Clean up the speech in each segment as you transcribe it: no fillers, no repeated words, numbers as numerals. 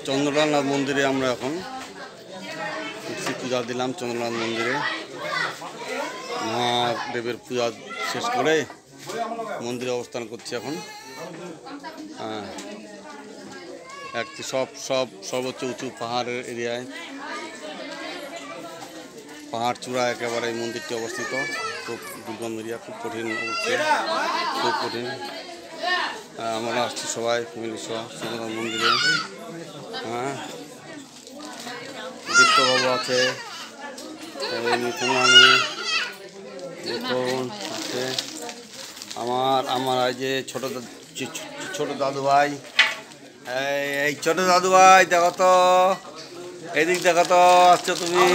চন্দ্রনাথ মন্দিরে আমরা এখন পূজা দিলাম। চন্দ্রনাথ মন্দিরে মহাদেবের পূজা শেষ করে মন্দিরে অবস্থান করছি এখন। হ্যাঁ, একটি সর্বোচ্চ উঁচু পাহাড়ের এরিয়ায়, পাহাড় চূড়া একেবারে এই মন্দিরটি অবস্থিত। খুব দুর্গম এরিয়া, খুব কঠিন, খুব কঠিন। আমরা আসছি সবাই ফ্যামিলি সহ চন্দ্রনাথ মন্দিরে। হ্যাঁ, দীপ্তবাবু আছে, আছে আমার এই যে ছোট দাদু ভাই, এই ছোট দাদু ভাই দেখো তো, এদিক দেখো তো, আসছো তুমি।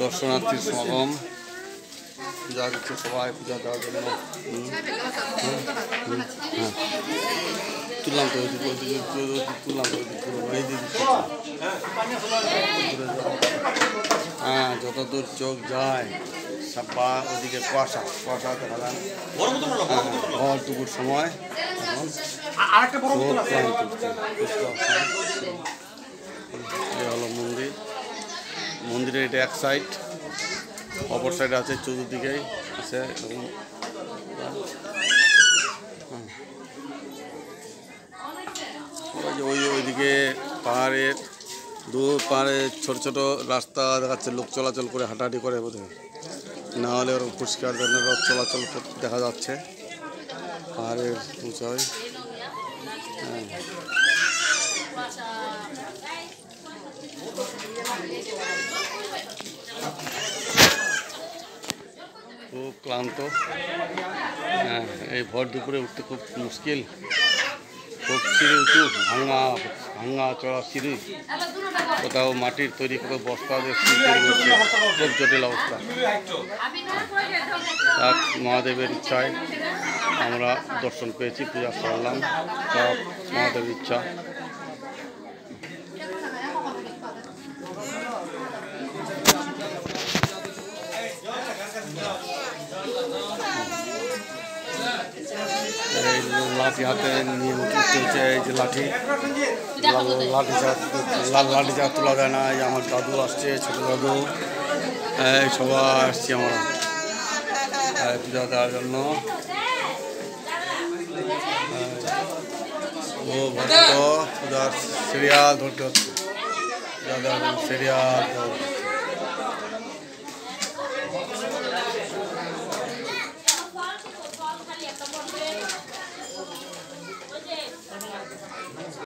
দর্শনার্থীর সমাগম, পূজা দিচ্ছে সবাই, পূজা দেওয়ার জন্য। তুললাম তো হ্যাঁ, যতদূর চোখ যায় সাব্বা ওদিকে কুয়াশা দেখা যায়। ভর দুপুর সময় হলো মন্দিরের এটা এক সাইড, অপর সাইডে আছে চতুর্দিকেই আছে এরকম। ওইদিকে পাহাড়ের পাহাড়ে ছোট ছোট রাস্তা দেখাচ্ছে, লোক চলাচল করে হাঁটাহাঁটি করে বোধহয়, না হলে ওরকম পরিষ্কার ধরনের রথ চলাচল দেখা যাচ্ছে পাহাড়ের উঁচায়। হ্যাঁ, খুব ক্লান্ত। হ্যাঁ, এই ভর দুপুরে উঠতে খুব মুশকিল, খুব সিঁড়ি উঁচু, ভাঙা চড়া সিঁড়ি, কোথাও মাটির তৈরি, কোথাও বস্তা দিয়ে সিঁড়ি তৈরি করছে, খুব জটিল অবস্থা। মহাদেবের ইচ্ছায় আমরা দর্শন পেয়েছি, পূজা সারলাম, সব মহাদেবের ইচ্ছা। এই লাঠি হাতে নিয়ে উঠতে হচ্ছে, এই যে লাঠি চা তোলা যায় না। এই আমার দাদু আসছে, ছোটো দাদু, এই সবাই আসছি আমরা পূজা দেওয়ার জন্য। ও ভক্ত পূজার সিরিয়াল ধরতে হচ্ছে, পূজা দেওয়ার জন্য সিরিয়াল।